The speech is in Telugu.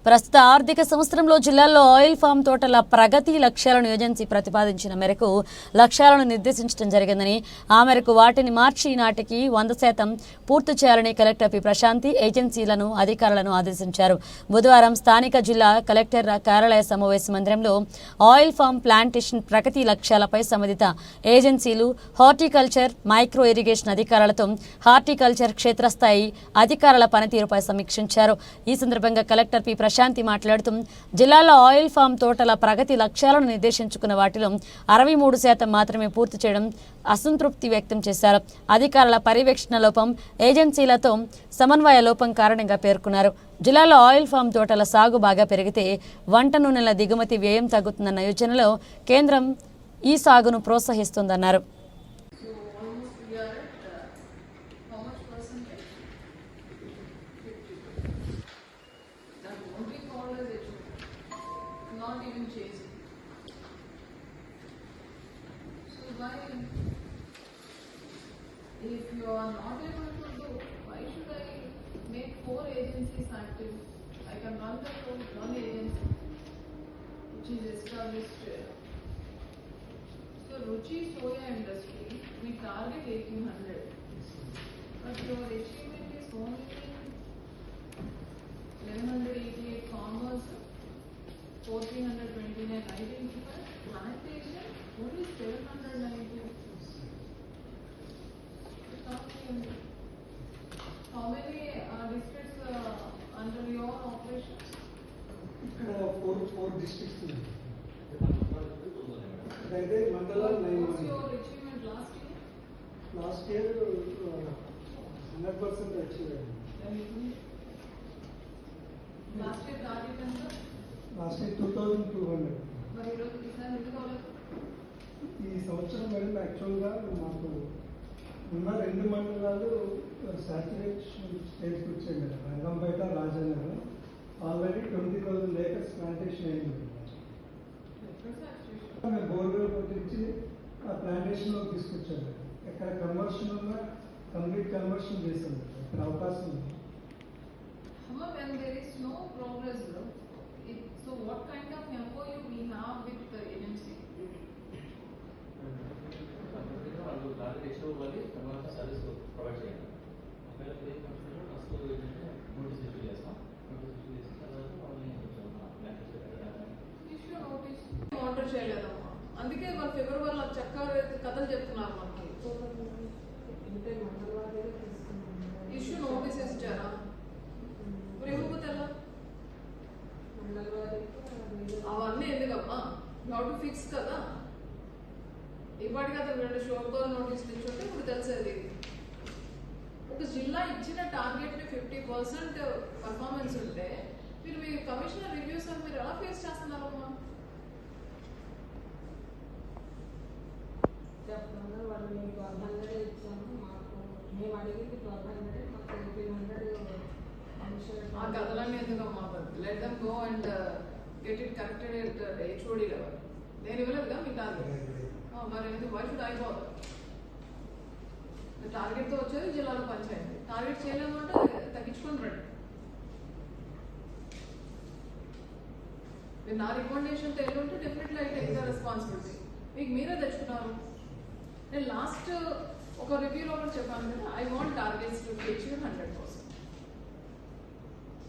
ప్రస్తుత ఆర్థిక సంవత్సరంలో జిల్లాల్లో ఆయిల్ ఫామ్ తోటల ప్రగతి లక్ష్యాలను ఏజెన్సీ ప్రతిపాదించిన మేరకు లక్ష్యాలను నిర్దేశించడం జరిగిందని, ఆ మేరకు వాటిని మార్చి నాటికి 100% పూర్తి చేయాలని కలెక్టర్ పి ప్రశాంతి ఏజెన్సీలను అధికారులను ఆదేశించారు. బుధవారం స్థానిక జిల్లా కలెక్టర్ కార్యాలయ సమావేశ మందిరంలో ఆయిల్ ఫామ్ ప్లాంటేషన్ ప్రగతి లక్ష్యాలపై సంబంధిత ఏజెన్సీలు, హార్టికల్చర్, మైక్రో ఇరిగేషన్ అధికారులతో హార్టికల్చర్ క్షేత్రస్థాయి అధికారుల పనితీరుపై సమీక్షించారు. ఈ సందర్భంగా కలెక్టర్ పి ప్రశాంతి మాట్లాడుతూ జిల్లాలో ఆయిల్ ఫామ్ తోటల ప్రగతి లక్ష్యాలను నిర్దేశించుకున్న వాటిలో 63% మాత్రమే పూర్తి చేయడం అసంతృప్తి వ్యక్తం చేశారు. అధికారుల పర్యవేక్షణ లోపం, ఏజెన్సీలతో సమన్వయ లోపం కారణంగా పేర్కొన్నారు. జిల్లాలో ఆయిల్ ఫామ్ తోటల సాగు బాగా పెరిగితే వంట నూనెల దిగుమతి వ్యయం తగ్గుతుందన్న యోచనలో కేంద్రం ఈ సాగును ప్రోత్సహిస్తోందన్నారు. Not even chasing. So why, if you are not able to do, why should I make 4 agencies active? I can run the one agency which is established. So Ruchi soya industry, we target 1800, but your achievement is only 1188 farmers. 1429 identified, plantation only 790. How many districts under your operations? Four districts. Mandala 9. What's your achievement last year? Last year, 100% achieved. Last year target anta? Last year 2200. మరి ఈరోజు ఈసారి ఎందుకు అవ్వలేదు? ఈ సంవత్సరం వెళ్ళి యాక్చువల్గా మాకు ఉన్న 2 మండలాలు సాచురేషన్ స్టేజ్కి వచ్చాయి కదా, Rangampeta, Rajanagaram. Already 20,000 acres plantation అయింది. మేము బోర్వెల్ కొట్టించి ఆ ప్లాంటేషన్లో తీసుకొచ్చాము. ఎక్కడ కన్వర్షన్ ఉన్నా కంప్లీట్ కన్వర్షన్ చేసాం. ఇక్కడ అవకాశం ఉంది. When there is no progress, so what kind of MOU we have with the agency? వాళ్ళు టార్గెట్ ఇచ్చిన వాళ్ళు తర్వాత సర్వీస్ ప్రొవైడ్ చేయాలి. ఒకవేళ ఫ్రీ కన్స్ట్రక్షన్ ఫస్ట్ ఏంటంటే నోటీస్ ఇష్యూ చేస్తాం. నోటీస్ ఇష్యూ చేసిన తర్వాత వాళ్ళని ఇష్యూ నోటీస్ ఆర్డర్ చేయలేదమ్మా. అందుకే వాళ్ళు ఫిబ్రవరిలో చక్కగా కథలు చెప్తున్నారు మనకి. ఇష్యూ నోటీస్ ఇచ్చారా? అవన్నీ ఎందుకమ్మా? యూ హావ్ టు ఫిక్స్ కదా. ఇప్పటి కదా 2 షోకాల్ నోటీసులు ఇచ్చుంటే ఇప్పుడు తెలిసేది. ఒక జిల్లా ఇచ్చిన టార్గెట్ని 50% పర్ఫార్మెన్స్ ఉంటే మీరు మీ కమిషనర్ రివ్యూస్ అని మీరు ఎలా ఫేస్ చేస్తున్నారమ్మా? చెప్పండి. వాళ్ళు మేము 1200 ఇచ్చాము, మాకు మేము అడిగింది 1200, మాకు 1800. ఆ కథలన్నీ ఎందుకమ్మా? Let them go and get it corrected at HOD level. నేను ఇవ్వలేదుగా మీ టార్గెట్. మరి ఎందుకు? Why should I bother? టార్గెట్తో వచ్చేది జిల్లాలో పంచాయతీ. టార్గెట్ చేయలేము అంటే తగ్గించుకొని రండి. మీరు నా రికమెండేషన్తో వెళ్ళి ఉంటే definitely I take the responsibility. మీకు మీరే తెచ్చుకున్నారు. నేను లాస్ట్ ఒక రివ్యూలో కూడా చెప్పాను కదా, I want targets to achieve 100.